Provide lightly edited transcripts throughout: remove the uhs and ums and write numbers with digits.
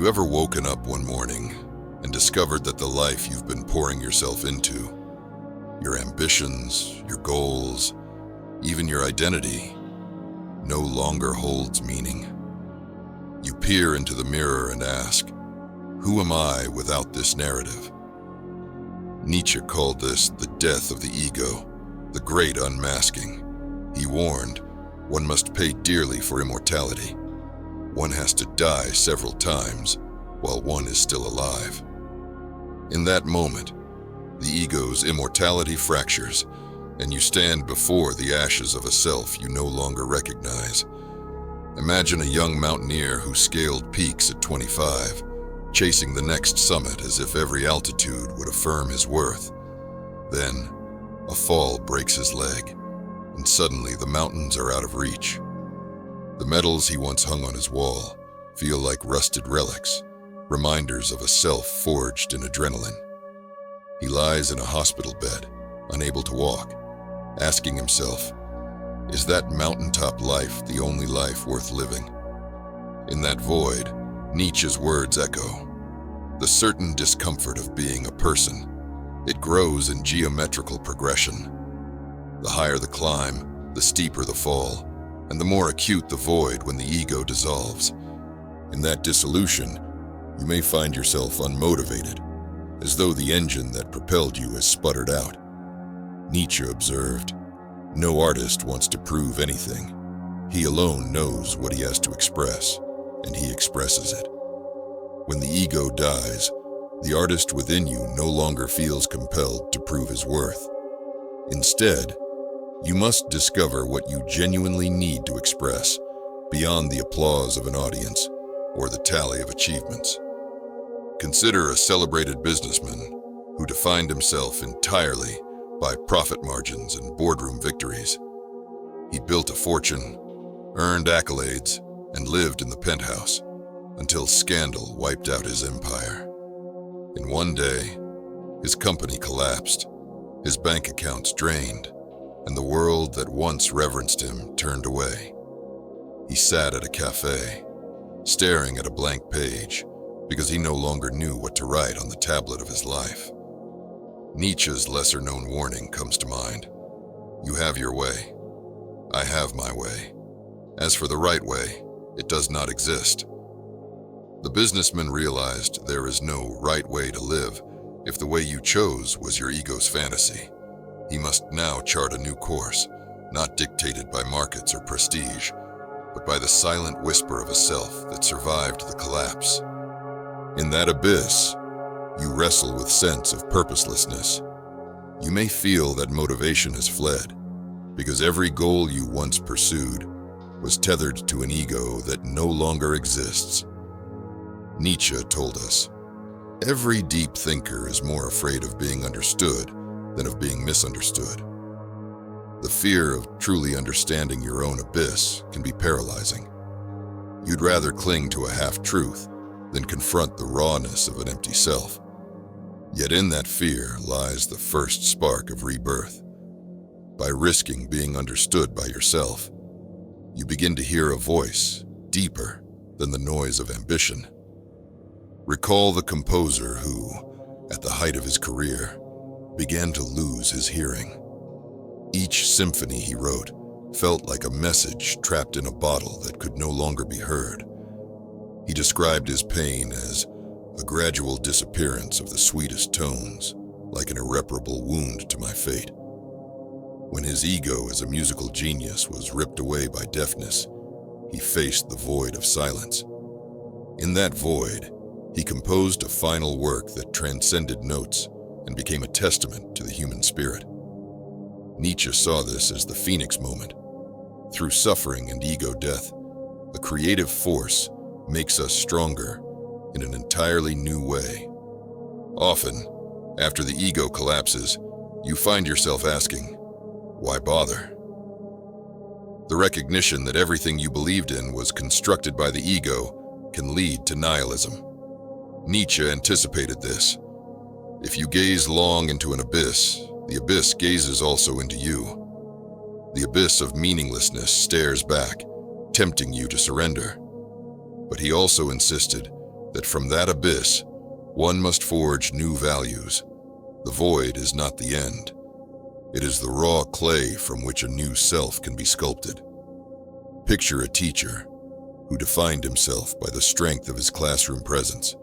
Have you ever woken up one morning and discovered that the life you've been pouring yourself into, your ambitions, your goals, even your identity, no longer holds meaning? You peer into the mirror and ask, who am I without this narrative? Nietzsche called this the death of the ego, the great unmasking. He warned, one must pay dearly for immortality. One has to die several times while one is still alive. In that moment, the ego's immortality fractures, and you stand before the ashes of a self you no longer recognize. Imagine a young mountaineer who scaled peaks at 25, chasing the next summit as if every altitude would affirm his worth. Then, a fall breaks his leg, and suddenly the mountains are out of reach. The medals he once hung on his wall feel like rusted relics, reminders of a self forged in adrenaline. He lies in a hospital bed, unable to walk, asking himself, is that mountaintop life the only life worth living? In that void, Nietzsche's words echo. The certain discomfort of being a person, it grows in geometrical progression. The higher the climb, the steeper the fall, and the more acute the void when the ego dissolves. In that dissolution, you may find yourself unmotivated, as though the engine that propelled you has sputtered out. Nietzsche observed, no artist wants to prove anything. He alone knows what he has to express, and he expresses it. When the ego dies, the artist within you no longer feels compelled to prove his worth. Instead, you must discover what you genuinely need to express beyond the applause of an audience or the tally of achievements. Consider a celebrated businessman who defined himself entirely by profit margins and boardroom victories. He built a fortune, earned accolades, and lived in the penthouse until scandal wiped out his empire. In one day, his company collapsed, his bank accounts drained, and the world that once reverenced him turned away. He sat at a cafe, staring at a blank page, because he no longer knew what to write on the tablet of his life. Nietzsche's lesser-known warning comes to mind. You have your way. I have my way. As for the right way, it does not exist. The businessman realized there is no right way to live if the way you chose was your ego's fantasy. He must now chart a new course, not dictated by markets or prestige, but by the silent whisper of a self that survived the collapse. In that abyss, you wrestle with sense of purposelessness. You may feel that motivation has fled, because every goal you once pursued was tethered to an ego that no longer exists. Nietzsche told us, every deep thinker is more afraid of being understood than of being misunderstood. The fear of truly understanding your own abyss can be paralyzing. You'd rather cling to a half-truth than confront the rawness of an empty self. Yet in that fear lies the first spark of rebirth. By risking being understood by yourself, you begin to hear a voice deeper than the noise of ambition. Recall the composer who, at the height of his career, began to lose his hearing. Each symphony he wrote felt like a message trapped in a bottle that could no longer be heard. He described his pain as a gradual disappearance of the sweetest tones, like an irreparable wound to my fate. When his ego as a musical genius was ripped away by deafness, he faced the void of silence. In that void, he composed a final work that transcended notes and became a testament to the human spirit. Nietzsche saw this as the phoenix moment. Through suffering and ego death, a creative force makes us stronger in an entirely new way. Often, after the ego collapses, you find yourself asking, why bother? The recognition that everything you believed in was constructed by the ego can lead to nihilism. Nietzsche anticipated this. If you gaze long into an abyss, the abyss gazes also into you. The abyss of meaninglessness stares back, tempting you to surrender. But he also insisted, that from that abyss, one must forge new values. The void is not the end. It is the raw clay from which a new self can be sculpted. Picture a teacher who defined himself by the strength of his classroom presence.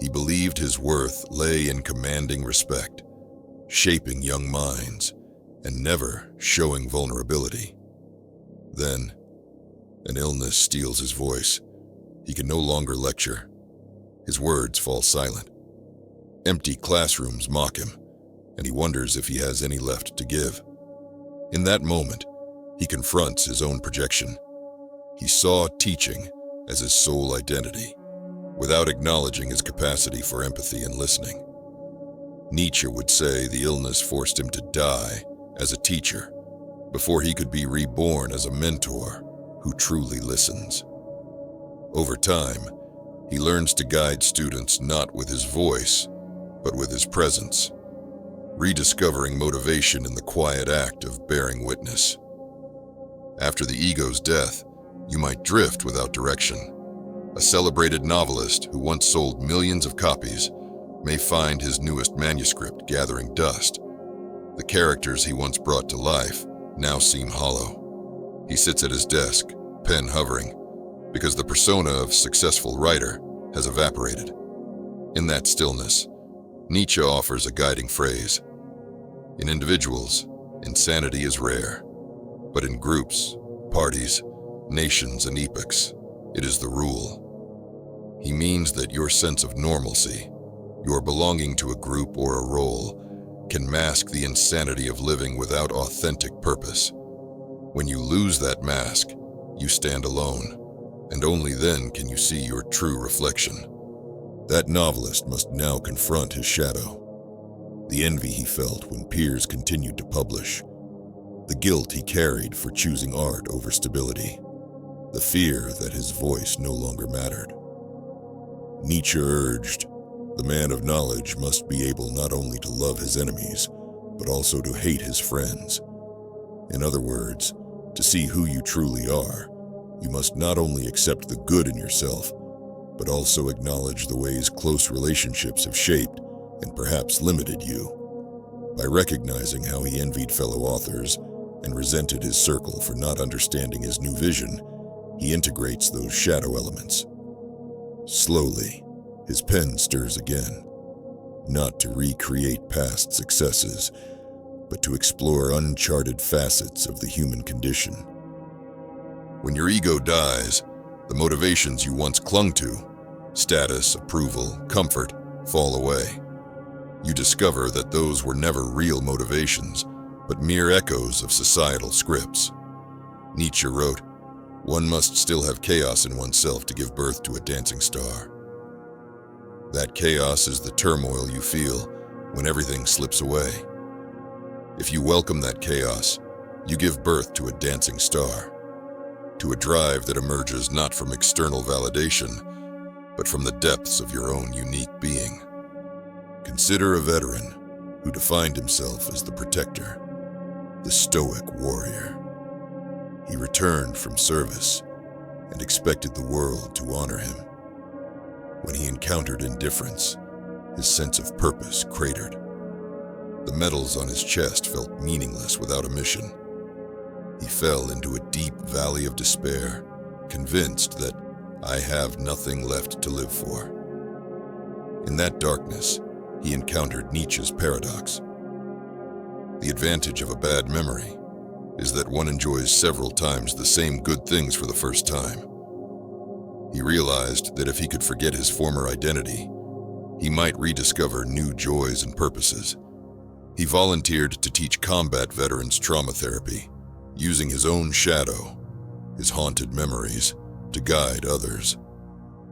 He believed his worth lay in commanding respect, shaping young minds, and never showing vulnerability. Then, an illness steals his voice. He can no longer lecture. His words fall silent. Empty classrooms mock him, and he wonders if he has any left to give. In that moment, he confronts his own projection. He saw teaching as his sole identity, without acknowledging his capacity for empathy and listening. Nietzsche would say the illness forced him to die as a teacher before he could be reborn as a mentor who truly listens. Over time, he learns to guide students not with his voice, but with his presence, rediscovering motivation in the quiet act of bearing witness. After the ego's death, you might drift without direction. A celebrated novelist who once sold millions of copies may find his newest manuscript gathering dust. The characters he once brought to life now seem hollow. He sits at his desk, pen hovering, because the persona of successful writer has evaporated. In that stillness, Nietzsche offers a guiding phrase. In individuals, insanity is rare, but in groups, parties, nations, and epochs, it is the rule. He means that your sense of normalcy, your belonging to a group or a role, can mask the insanity of living without authentic purpose. When you lose that mask, you stand alone, and only then can you see your true reflection. That novelist must now confront his shadow, the envy he felt when peers continued to publish, the guilt he carried for choosing art over stability, the fear that his voice no longer mattered. Nietzsche urged, the man of knowledge must be able not only to love his enemies, but also to hate his friends. In other words, to see who you truly are, you must not only accept the good in yourself, but also acknowledge the ways close relationships have shaped and perhaps limited you. By recognizing how he envied fellow authors and resented his circle for not understanding his new vision, he integrates those shadow elements. Slowly, his pen stirs again, not to recreate past successes, but to explore uncharted facets of the human condition. When your ego dies, the motivations you once clung to, status, approval, comfort, fall away. You discover that those were never real motivations, but mere echoes of societal scripts. Nietzsche wrote, "One must still have chaos in oneself to give birth to a dancing star." That chaos is the turmoil you feel when everything slips away. If you welcome that chaos, you give birth to a dancing star, to a drive that emerges not from external validation, but from the depths of your own unique being. Consider a veteran who defined himself as the protector, the stoic warrior. He returned from service and expected the world to honor him. When he encountered indifference, his sense of purpose cratered. The medals on his chest felt meaningless without a mission. He fell into a deep valley of despair, convinced that I have nothing left to live for. In that darkness, he encountered Nietzsche's paradox. The advantage of a bad memory is that one enjoys several times the same good things for the first time. He realized that if he could forget his former identity, he might rediscover new joys and purposes. He volunteered to teach combat veterans trauma therapy, using his own shadow, his haunted memories, to guide others.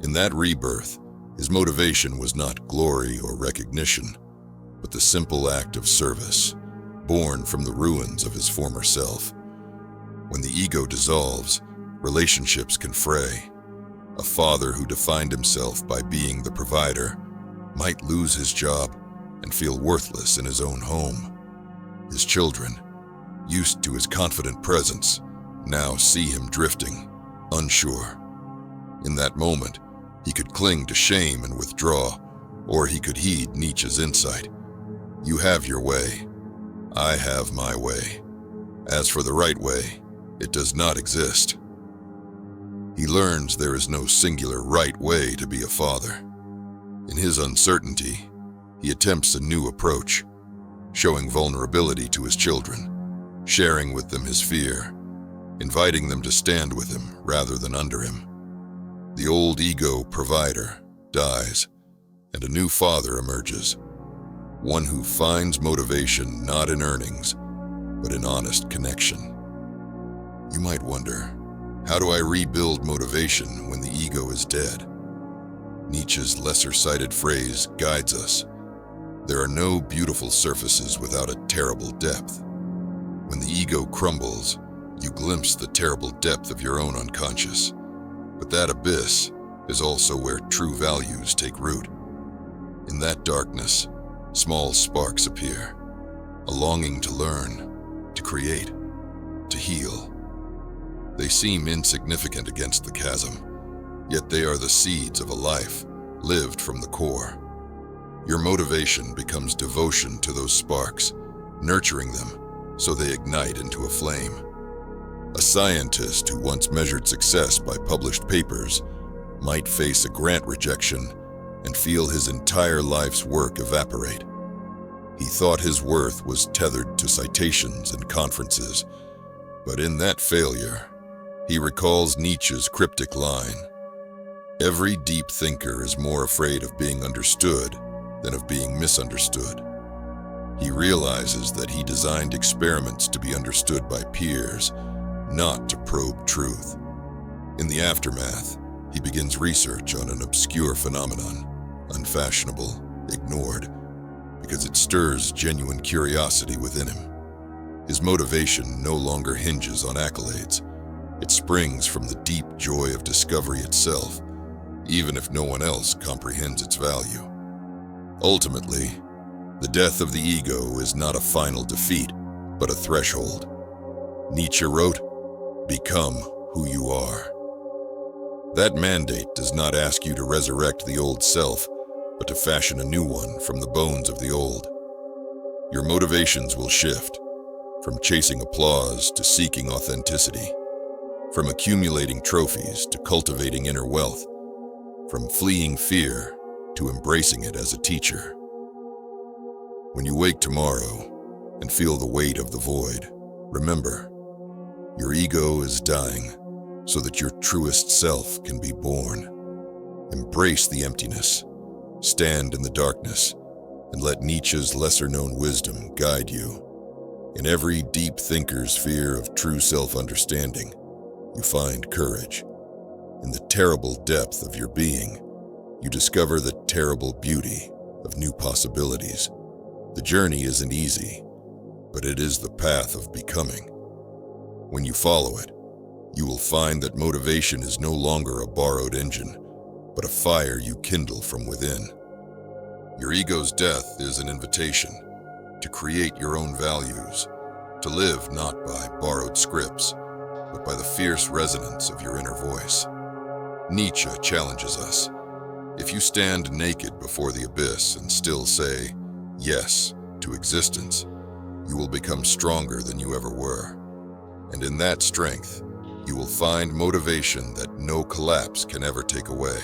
In that rebirth, his motivation was not glory or recognition, but the simple act of service, born from the ruins of his former self. When the ego dissolves, relationships can fray. A father who defined himself by being the provider might lose his job and feel worthless in his own home. His children, used to his confident presence, now see him drifting, unsure. In that moment, He could cling to shame and withdraw, or he could heed Nietzsche's insight. You have your way. I have my way. As for the right way, it does not exist. He learns there is no singular right way to be a father. In his uncertainty, he attempts a new approach, showing vulnerability to his children, sharing with them his fear, inviting them to stand with him rather than under him. The old ego provider dies, and a new father emerges, one who finds motivation not in earnings, but in honest connection. You might wonder, how do I rebuild motivation when the ego is dead? Nietzsche's lesser-cited phrase guides us. There are no beautiful surfaces without a terrible depth. When the ego crumbles, you glimpse the terrible depth of your own unconscious. But that abyss is also where true values take root. In that darkness, small sparks appear, a longing to learn, to create, to heal. They seem insignificant against the chasm, yet they are the seeds of a life lived from the core. Your motivation becomes devotion to those sparks, nurturing them so they ignite into a flame. A scientist who once measured success by published papers might face a grant rejection and feel his entire life's work evaporate. He thought his worth was tethered to citations and conferences, but in that failure, he recalls Nietzsche's cryptic line, "Every deep thinker is more afraid of being understood than of being misunderstood." He realizes that he designed experiments to be understood by peers, not to probe truth. In the aftermath, he begins research on an obscure phenomenon, unfashionable, ignored, because it stirs genuine curiosity within him. His motivation no longer hinges on accolades. It springs from the deep joy of discovery itself, even if no one else comprehends its value. Ultimately, the death of the ego is not a final defeat, but a threshold. Nietzsche wrote, "Become who you are." That mandate does not ask you to resurrect the old self, but to fashion a new one from the bones of the old. Your motivations will shift, from chasing applause to seeking authenticity, from accumulating trophies to cultivating inner wealth, from fleeing fear to embracing it as a teacher. When you wake tomorrow and feel the weight of the void, remember, your ego is dying so that your truest self can be born. Embrace the emptiness, stand in the darkness, and let Nietzsche's lesser-known wisdom guide you. In every deep thinker's fear of true self-understanding, you find courage. In the terrible depth of your being, you discover the terrible beauty of new possibilities. The journey isn't easy, but it is the path of becoming. When you follow it, you will find that motivation is no longer a borrowed engine, but a fire you kindle from within. Your ego's death is an invitation to create your own values, to live not by borrowed scripts, but by the fierce resonance of your inner voice. Nietzsche challenges us. If you stand naked before the abyss and still say yes to existence, you will become stronger than you ever were. And in that strength, you will find motivation that no collapse can ever take away.